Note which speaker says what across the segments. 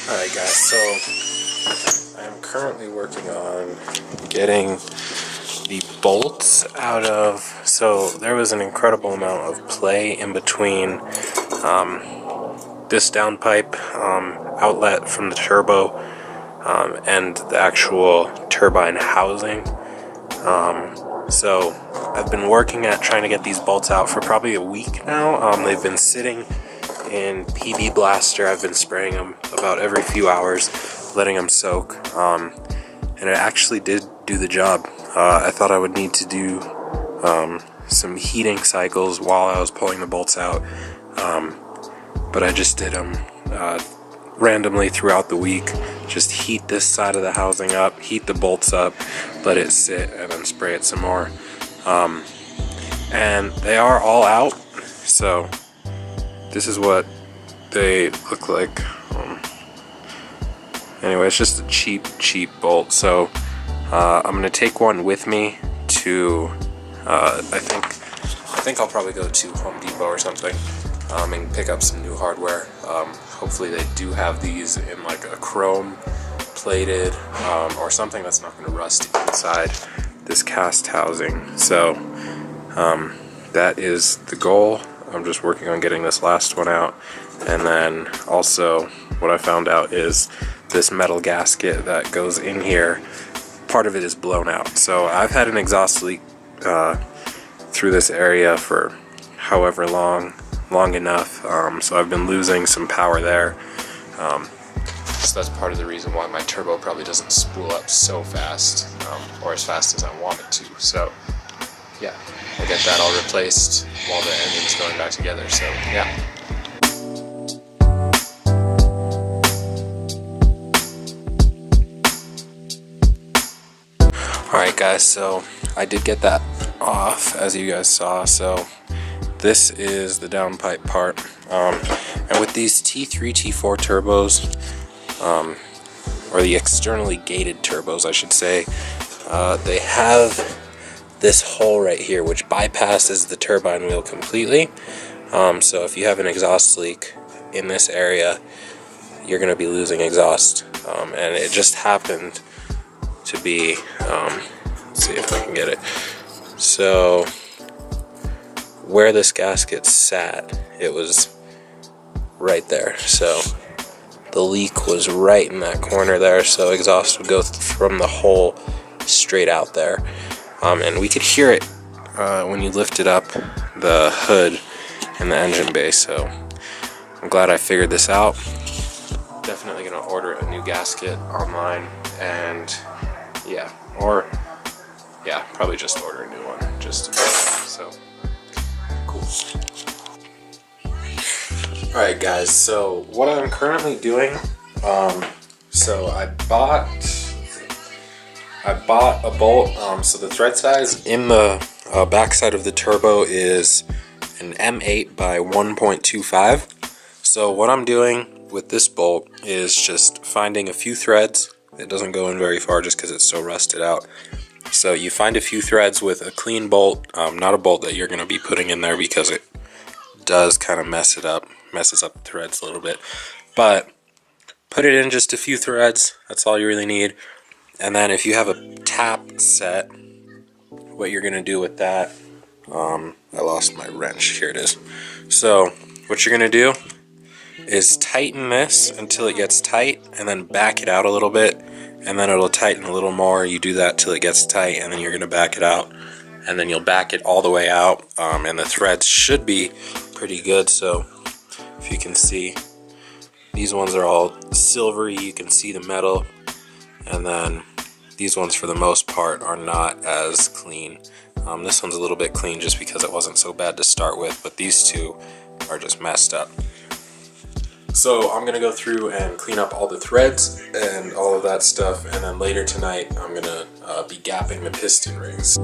Speaker 1: Alright guys, so I am currently working on getting the bolts out of, so there was an incredible amount of play in between this downpipe outlet from the turbo and the actual turbine housing. So I've been working at trying to get these bolts out for probably a week now. They've been sitting in PB Blaster. I've been spraying them about every few hours, letting them soak, and it actually did do the job. I thought I would need to do some heating cycles while I was pulling the bolts out, but I just did them randomly throughout the week. Just heat this side of the housing up, heat the bolts up, let it sit, and then spray it some more. And they are all out, so this is what they look like. Anyway, it's just a cheap bolt. So I'm gonna take one with me to I think I'll probably go to Home Depot or something and pick up some new hardware. Hopefully they do have these in like a chrome plated or something that's not going to rust inside this cast housing. So that is the goal. I'm just working on getting this last one out, and then also what I found out is this metal gasket that goes in here, part of it is blown out. So I've had an exhaust leak through this area for however long enough, so I've been losing some power there, so that's part of the reason why my turbo probably doesn't spool up so fast, or as fast as I want it to. So yeah, I'll get that all replaced while the engine's going back together. So yeah. Alright guys, so I did get that off, as you guys saw. So this is the downpipe part, and with these T3, T4 turbos, or the externally gated turbos I should say, they have this hole right here which bypasses the turbine wheel completely. So if you have an exhaust leak in this area, you're going to be losing exhaust, and it just happened to be, let's see if I can get it. So where this gasket sat, it was right there. So the leak was right in that corner there, so exhaust would go from the hole straight out there. And we could hear it when you lifted up the hood and the engine bay. So I'm glad I figured this out. Definitely gonna order a new gasket online, and probably just order a new one, just so cool. Alright guys, so what I'm currently doing, so I bought a bolt, so the thread size in the backside of the turbo is an M8 by 1.25. So what I'm doing with this bolt is just finding a few threads. It doesn't go in very far just because it's so rusted out. So you find a few threads with a clean bolt, not a bolt that you're going to be putting in there because it does kind of messes up the threads a little bit. But put it in just a few threads, that's all you really need. And then if you have a tap set, what you're going to do with that, I lost my wrench, here it is. So what you're going to do is tighten this until it gets tight, and then back it out a little bit, and then it'll tighten a little more. You do that till it gets tight, and then you're going to back it out, and then you'll back it all the way out, and the threads should be pretty good. So if you can see, these ones are all silvery, you can see the metal, and then these ones for the most part are not as clean. This one's a little bit clean just because it wasn't so bad to start with, but these two are just messed up. So I'm going to go through and clean up all the threads and all of that stuff, and then later tonight I'm going to be gapping the piston rings.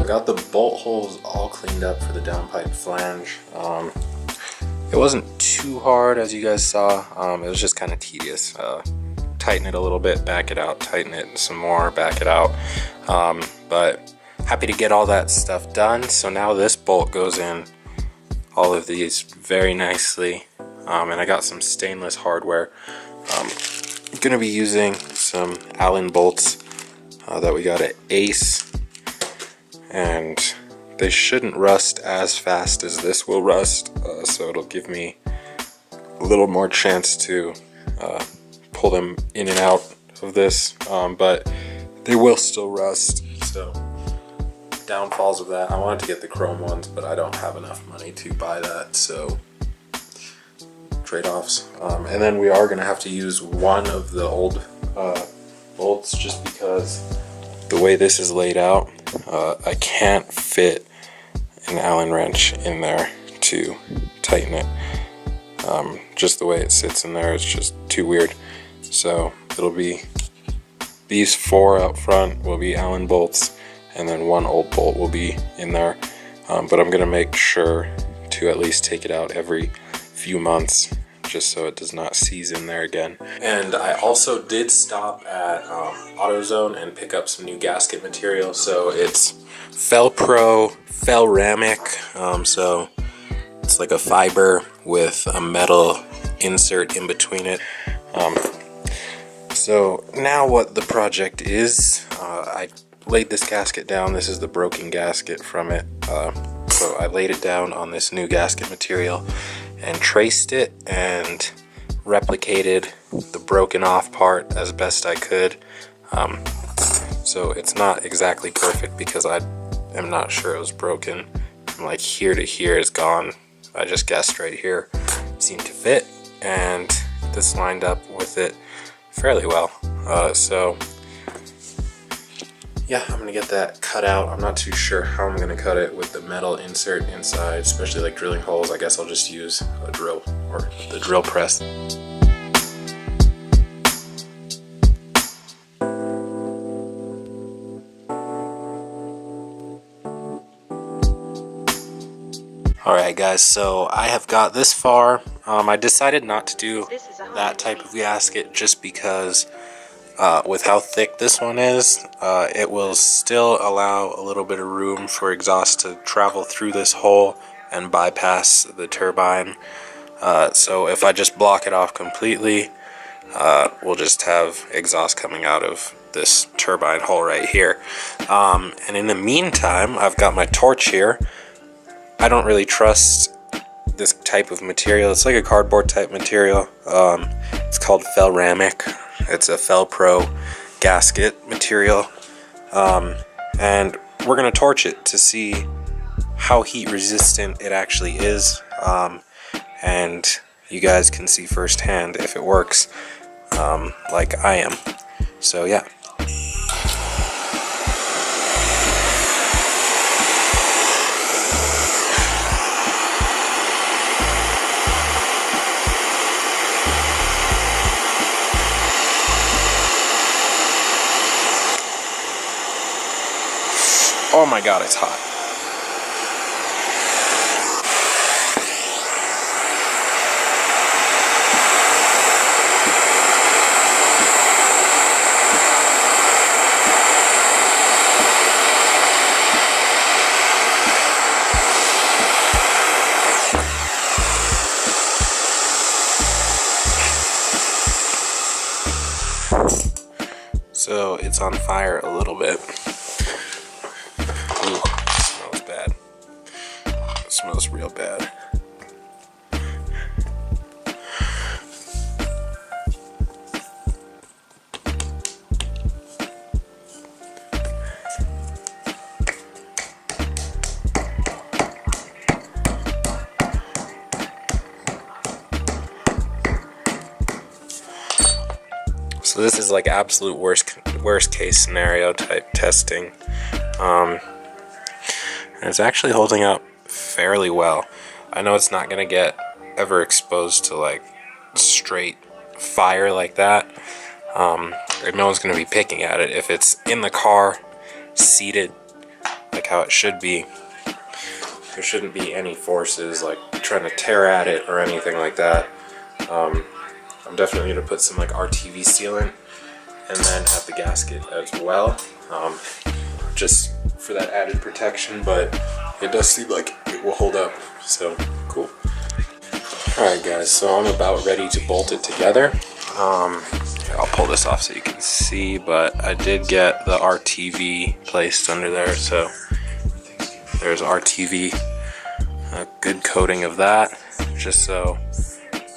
Speaker 1: Got the bolt holes all cleaned up for the downpipe flange. It wasn't too hard, as you guys saw. It was just kind of tedious. Tighten it a little bit, back it out, tighten it some more, back it out. But happy to get all that stuff done. So now this bolt goes in all of these very nicely. And I got some stainless hardware. I'm gonna be using some Allen bolts that we got at Ace, and they shouldn't rust as fast as this will rust, so it'll give me a little more chance to pull them in and out of this, but they will still rust. So downfalls of that, I wanted to get the chrome ones, but I don't have enough money to buy that, so trade-offs. And then we are going to have to use one of the old bolts, just because the way this is laid out, I can't fit an Allen wrench in there to tighten it. Just the way it sits in there, it's just too weird. So it'll be these 4 out front will be Allen bolts, and then one old bolt will be in there. But I'm gonna make sure to at least take it out every few months, just so it does not seize in there again. And I also did stop at AutoZone and pick up some new gasket material. So it's Felpro Felramic, so it's like a fiber with a metal insert in between it. So now what the project is, I laid this gasket down. This is the broken gasket from it. So I laid it down on this new gasket material and traced it and replicated the broken off part as best I could. So it's not exactly perfect because I am not sure it was broken. From like here to here is gone. I just guessed right here seemed to fit, and this lined up with it fairly well. So yeah, I'm gonna get that cut out. I'm not too sure how I'm gonna cut it with the metal insert inside, especially like drilling holes. I guess I'll just use a drill or the drill press. Alright guys, so I have got this far. I decided not to do that type of gasket just because with how thick this one is, it will still allow a little bit of room for exhaust to travel through this hole and bypass the turbine. So if I just block it off completely, we'll just have exhaust coming out of this turbine hole right here. And in the meantime, I've got my torch here. I don't really trust this type of material. It's like a cardboard type material. It's called Felramic. It's a Felpro gasket material. And we're gonna torch it to see how heat resistant it actually is. And you guys can see firsthand if it works like I am. So yeah. Oh my god, it's hot. So it's on fire a little bit. Ooh, it smells bad. It smells real bad. So this is like absolute worst case scenario type testing. And it's actually holding up fairly well. I know it's not gonna get ever exposed to like straight fire like that. No one's gonna be picking at it. If it's in the car, seated like how it should be, there shouldn't be any forces like trying to tear at it or anything like that. I'm definitely going to put some like RTV sealant and then have the gasket as well, just for that added protection, but it does seem like it will hold up, so cool. Alright guys, so I'm about ready to bolt it together. Here, I'll pull this off so you can see, but I did get the RTV placed under there, so there's RTV, a good coating of that, just so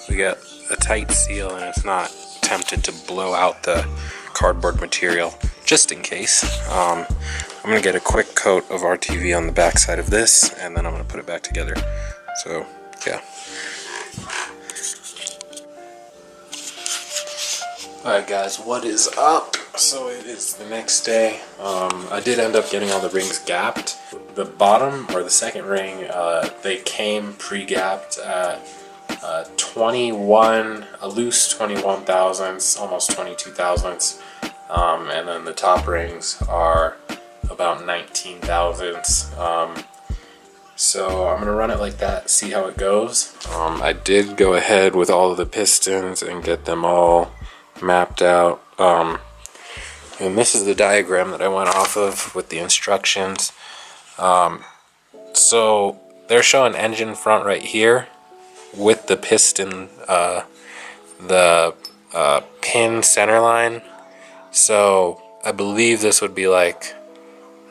Speaker 1: we get a tight seal and it's not tempted to blow out the cardboard material, just in case. I'm gonna get a quick coat of RTV on the back side of this, and then I'm gonna put it back together. So yeah. Alright guys, what is up? So it is the next day. I did end up getting all the rings gapped. The bottom, or the second ring, they came pre-gapped at 21, a loose 21 thousandths, almost 22 thousandths. And then the top rings are about 19 thousandths. So I'm gonna run it like that, see how it goes. I did go ahead with all of the pistons and get them all mapped out. And this is the diagram that I went off of with the instructions. So they're showing engine front right here with the piston, the pin center line. So I believe this would be like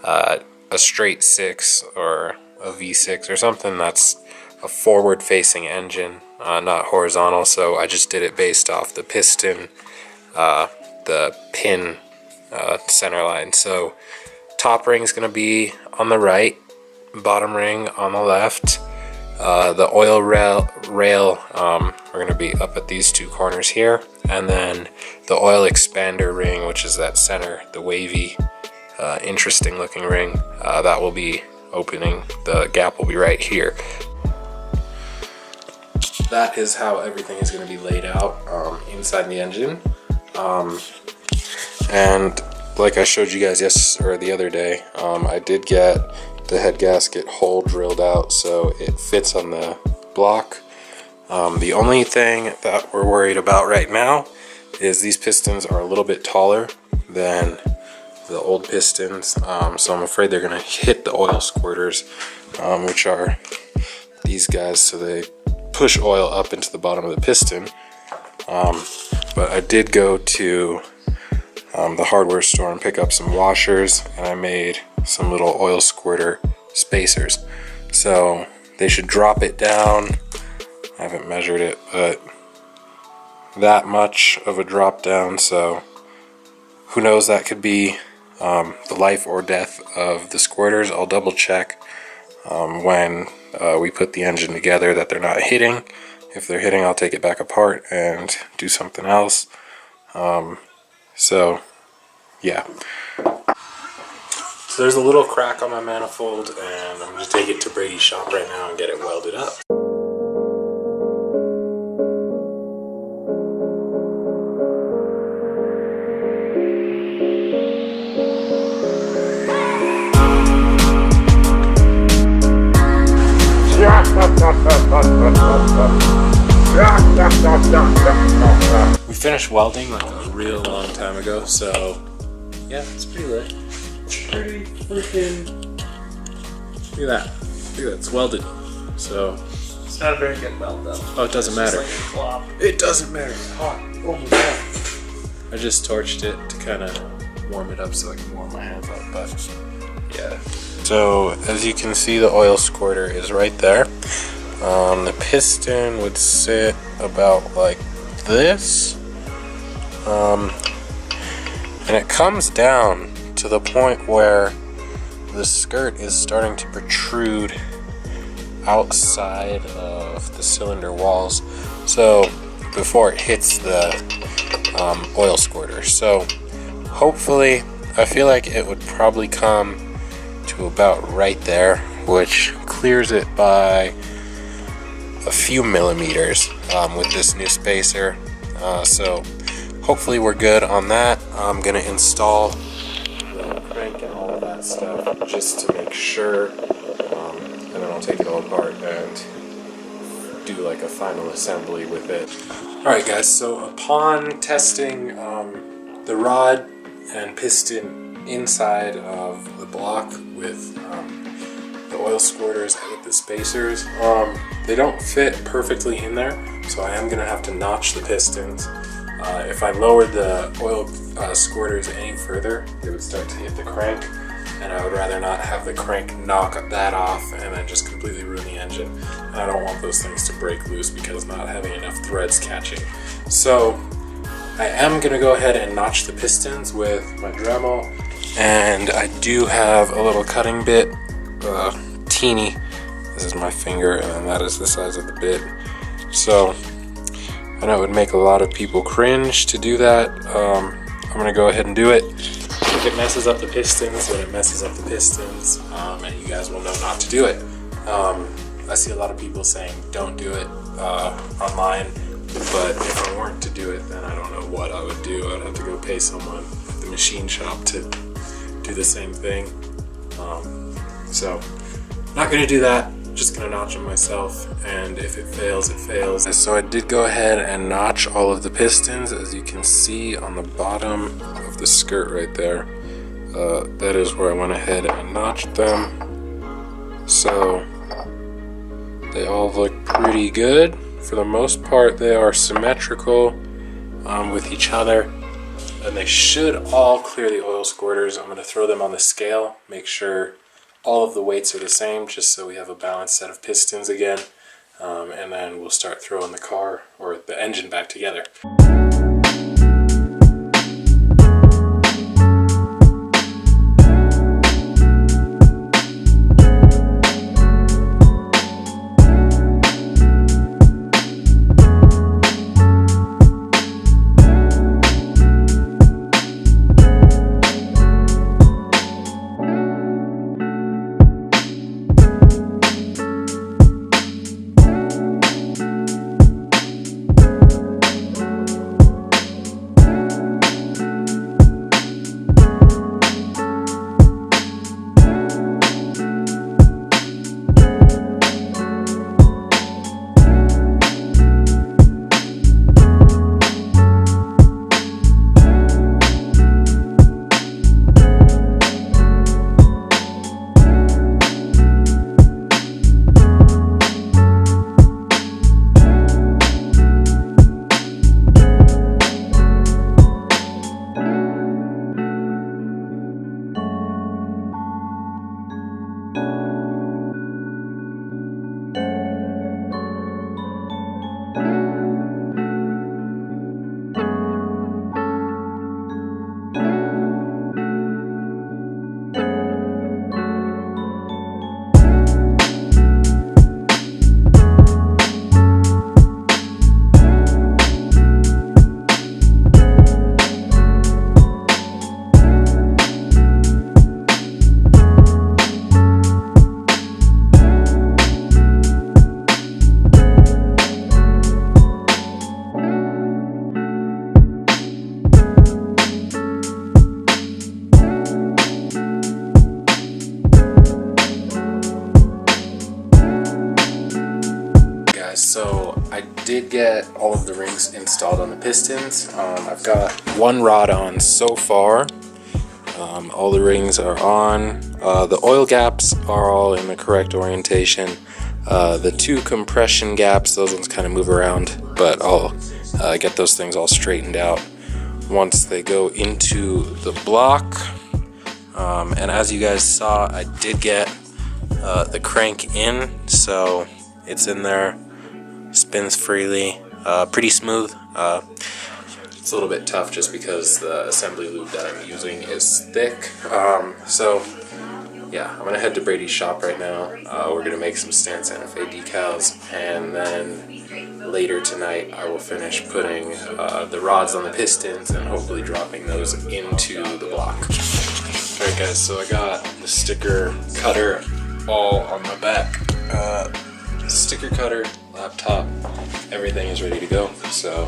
Speaker 1: a straight 6 or a V6 or something that's a forward facing engine, not horizontal. So I just did it based off the piston, the pin center line. So top ring is going to be on the right, bottom ring on the left. The oil rail we're going to be up at these two corners here, and then the oil expander ring, which is that center, the wavy, interesting looking ring, that will be opening. The gap will be right here. That is how everything is going to be laid out inside the engine. And like I showed you guys the other day, I did get the head gasket hole drilled out so it fits on the block. The only thing that we're worried about right now is these pistons are a little bit taller than the old pistons, so I'm afraid they're gonna hit the oil squirters, which are these guys, so they push oil up into the bottom of the piston. But I did go to the hardware store and pick up some washers, and I made some little oil squirter spacers, so they should drop it down. I haven't measured it, but that much of a drop down, so who knows, that could be the life or death of the squirters. I'll double check when we put the engine together that they're not hitting. If they're hitting, I'll take it back apart and do something else. So yeah. So there's a little crack on my manifold, and I'm going to take it to Brady's shop right now and get it welded up. We finished welding like a real long time ago, so yeah, it's pretty lit. Pretty freaking. Look at that. Look at that, it's welded. So
Speaker 2: it's not a very good weld though.
Speaker 1: Oh, it doesn't matter.
Speaker 2: Like
Speaker 1: it doesn't matter. It's hot. Oh my god. I just torched it to kind of warm it up so I can warm my hands up, but yeah. So as you can see, the oil squirter is right there. The piston would sit about like this, and it comes down to the point where the skirt is starting to protrude outside of the cylinder walls, so before it hits the oil squirter. So hopefully, I feel like it would probably come to about right there, which clears it by a few millimeters with this new spacer. So hopefully we're good on that. I'm gonna install the crank and all of that stuff just to make sure, and then I'll take it all apart and do like a final assembly with it. Alright guys, so upon testing the rod and piston inside of the block with the oil squirters with the spacers, they don't fit perfectly in there, so I am going to have to notch the pistons. If I lowered the oil squirters any further, they would start to hit the crank, and I would rather not have the crank knock that off and then just completely ruin the engine. And I don't want those things to break loose because not having enough threads catching. So I am going to go ahead and notch the pistons with my Dremel, and I do have a little cutting bit, teeny. This is my finger, and then that is the size of the bit. So I know it would make a lot of people cringe to do that. I'm going to go ahead and do it. If it messes up the pistons, then it messes up the pistons, and you guys will know not to do it. I see a lot of people saying don't do it online, but if I weren't to do it, then I don't know what I would do. I'd have to go pay someone at the machine shop to do the same thing. So not going to do that. Just gonna notch them myself, and if it fails, it fails. So I did go ahead and notch all of the pistons, as you can see on the bottom of the skirt right there. That is where I went ahead and notched them. So they all look pretty good. For the most part, they are symmetrical with each other, and they should all clear the oil squirters. I'm gonna throw them on the scale, make sure all of the weights are the same, just so we have a balanced set of pistons again, and then we'll start throwing the car or the engine back together. So I did get all of the rings installed on the pistons. I've got one rod on so far. All the rings are on. The oil gaps are all in the correct orientation. The two compression gaps, those ones kind of move around, but I'll get those things all straightened out once they go into the block. And as you guys saw, I did get the crank in, so it's in there, spins freely, pretty smooth. It's a little bit tough just because the assembly lube that I'm using is thick. So yeah, I'm gonna head to Brady's shop right now. We're gonna make some Stan Santa Fe decals, and then later tonight I will finish putting the rods on the pistons and hopefully dropping those into the block. Alright guys, so I got the sticker cutter all on my back. Sticker cutter, laptop, everything is ready to go. So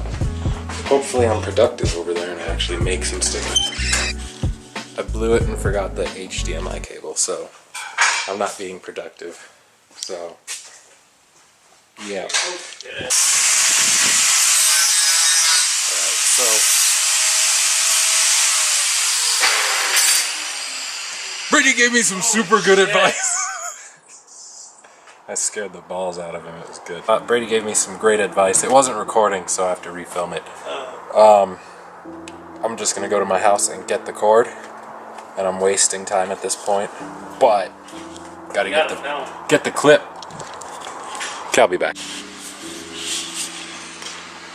Speaker 1: hopefully I'm productive over there and I actually make some stickers. I blew it and forgot the HDMI cable, so I'm not being productive. So Yeah. Alright, so Brady gave me some super good advice. I scared the balls out of him. It was good. Brady gave me some great advice. It wasn't recording, so I have to refilm it. I'm just gonna go to my house and get the cord, and I'm wasting time at this point. But gotta get the clip. Okay, I'll be back.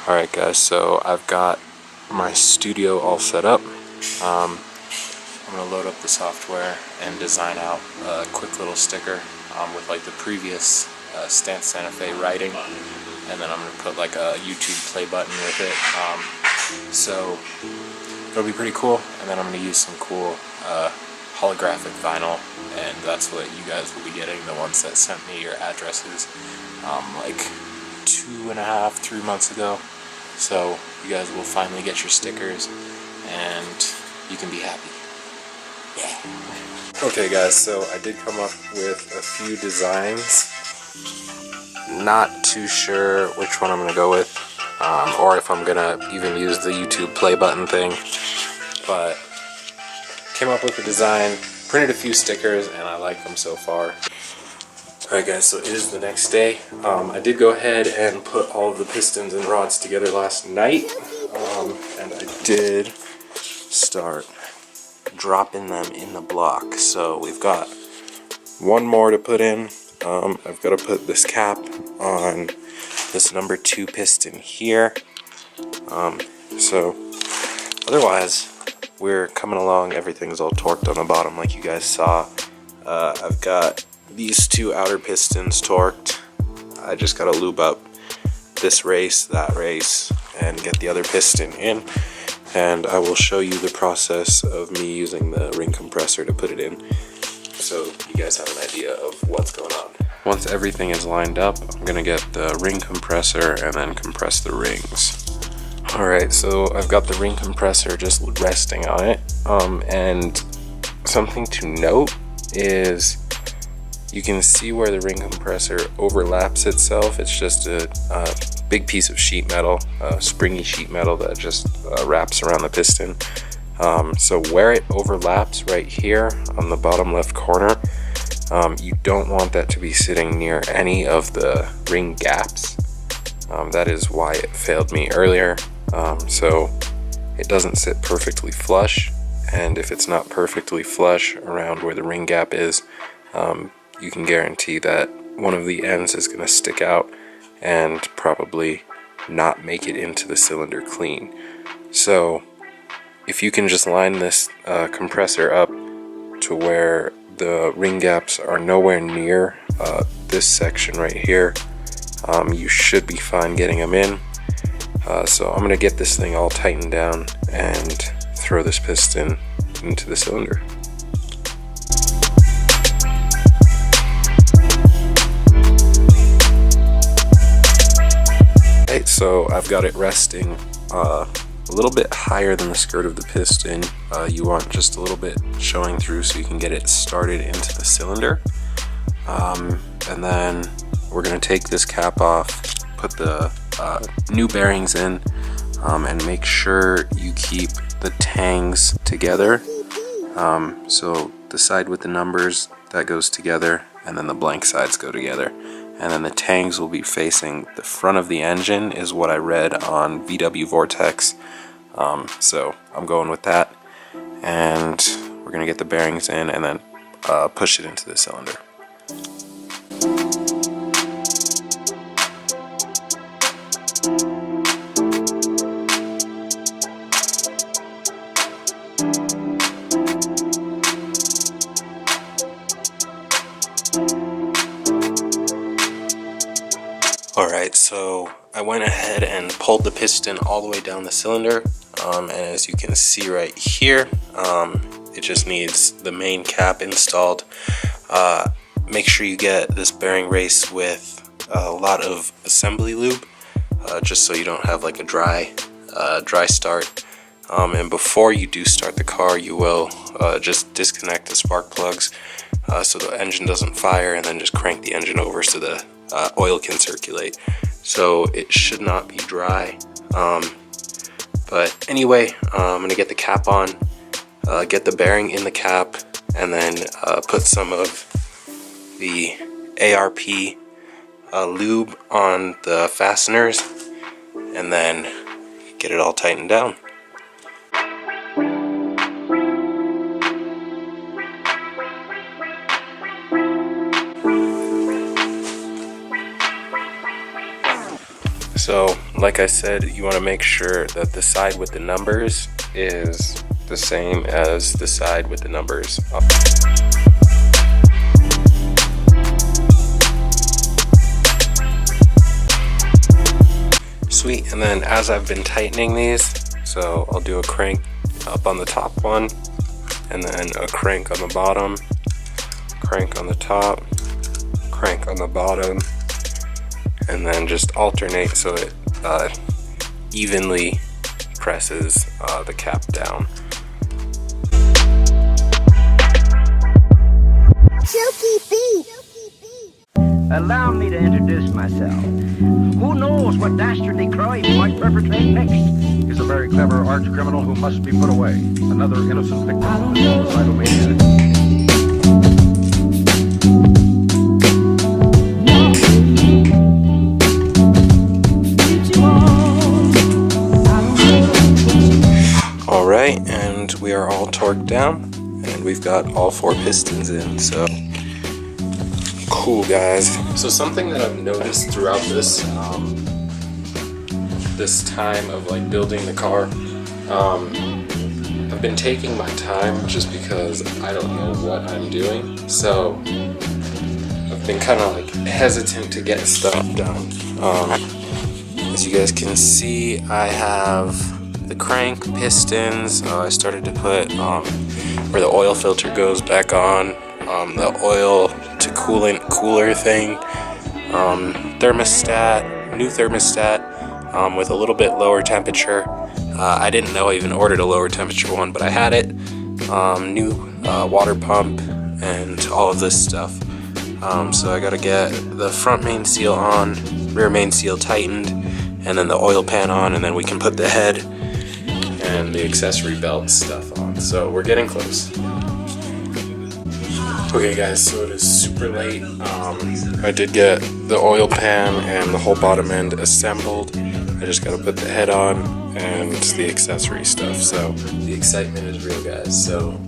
Speaker 1: All right, guys. So I've got my studio all set up. I'm gonna load up the software and design out a quick little sticker with like the previous Stance Santa Fe writing, and then I'm gonna put like a YouTube play button with it. So it'll be pretty cool, and then I'm gonna use some cool holographic vinyl, and that's what you guys will be getting, the ones that sent me your addresses like 2.5, 3 months ago. So you guys will finally get your stickers, and you can be happy. Yeah. Okay guys, so I did come up with a few designs. Not too sure which one I'm gonna go with, or if I'm gonna even use the YouTube play button thing, but came up with a design, printed a few stickers, and I like them so far. Alright guys, so it is the next day. I did go ahead and put all of the pistons and rods together last night, and I did start dropping them in the block. So we've got one more to put in. I've got to put this cap on this number 2 piston here. So otherwise we're coming along. Everything's all torqued on the bottom like you guys saw. I've got these 2 outer pistons torqued. I just got to lube up this race, that race, and get the other piston in. And I will show you the process of me using the ring compressor to put it in, so you guys have an idea of what's going on. Once everything is lined up, I'm gonna get the ring compressor and then compress the rings. Alright, so I've got the ring compressor just resting on it, and something to note is you can see where the ring compressor overlaps itself. It's just a big piece of sheet metal, springy sheet metal that just wraps around the piston. So where it overlaps right here on the bottom left corner, you don't want that to be sitting near any of the ring gaps. That is why it failed me earlier. So it doesn't sit perfectly flush, and if it's not perfectly flush around where the ring gap is, you can guarantee that one of the ends is going to stick out and probably not make it into the cylinder clean. So if you can just line this compressor up to where the ring gaps are nowhere near this section right here, you should be fine getting them in. So I'm going to get this thing all tightened down and throw this piston into the cylinder. So I've got it resting a little bit higher than the skirt of the piston. You want just a little bit showing through so you can get it started into the cylinder. And then we're going to take this cap off, put the new bearings in, and make sure you keep the tangs together. So the side with the numbers, that goes together, and then the blank sides go together. And then the tangs will be facing the front of the engine, is what I read on VW Vortex. So I'm going with that, and we're gonna get the bearings in and then push it into the cylinder. Alright, so I went ahead and pulled the piston all the way down the cylinder, and as you can see right here, it just needs the main cap installed. Make sure you get this bearing race with a lot of assembly lube, just so you don't have like a dry start. And before you do start the car, you will just disconnect the spark plugs so the engine doesn't fire, and then just crank the engine over so the oil can circulate. So it should not be dry. But anyway, I'm gonna get the cap on, get the bearing in the cap, and then put some of the ARP lube on the fasteners, and then get it all tightened down. So, like I said, you want to make sure that the side with the numbers is the same as the side with the numbers up. Sweet, and then as I've been tightening these, so I'll do a crank up on the top one, and then a crank on the bottom, crank on the top, crank on the bottom, and then just alternate so it evenly presses the cap down.
Speaker 3: Allow me to introduce myself. Who knows what dastardly crime he might perpetrate next?
Speaker 4: He's a very clever arch criminal who must be put away. Another innocent victim of the suicidal maniac.
Speaker 1: Alright, and we are all torqued down, and we've got all 4 pistons in, so cool, guys. So something that I've noticed throughout this this time of like building the car, I've been taking my time just because I don't know what I'm doing, so I've been kind of like hesitant to get stuff done. As you guys can see, I have the crank, pistons, I started to put where the oil filter goes back on, the oil to cooler thing, thermostat, new thermostat with a little bit lower temperature. I didn't know I even ordered a lower temperature one, but I had it. New water pump and all of this stuff. So I gotta get the front main seal on, rear main seal tightened, and then the oil pan on, and then we can put the head and the accessory belt stuff on. So we're getting close. Okay guys, so it is super late. I did get the oil pan and the whole bottom end assembled. I just gotta put the head on and the accessory stuff. So the excitement is real, guys. So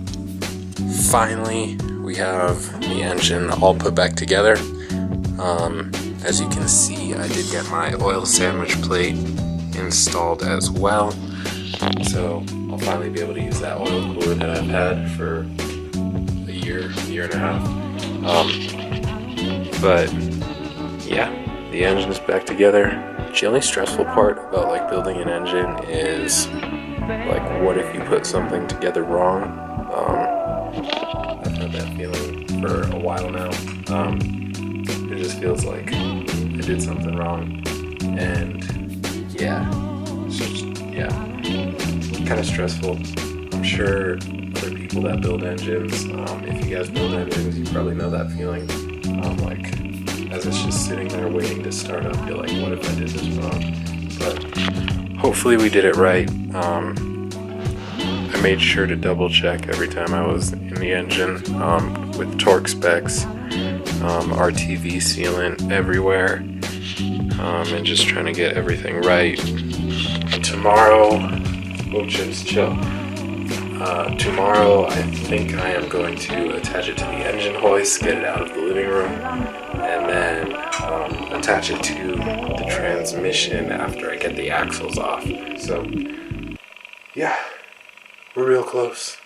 Speaker 1: finally we have the engine all put back together. As you can see, I did get my oil sandwich plate installed as well. So I'll finally be able to use that oil cooler that I've had for a year and a half. But yeah, the engine is back together. The only stressful part about like building an engine is like, what if you put something together wrong? I've had that feeling for a while now. It just feels like I did something wrong, and yeah, it's just, yeah, kind of stressful. I'm sure other people that build engines, if you guys build engines, you probably know that feeling. Like, as it's just sitting there waiting to start up, you're like, what if I did this wrong? But hopefully we did it right. I made sure to double check every time I was in the engine with torque specs, RTV sealant everywhere, and just trying to get everything right. Tomorrow, oh chips, chill. Tomorrow I think I am going to attach it to the engine hoist, get it out of the living room, and then attach it to the transmission after I get the axles off. So yeah, we're real close.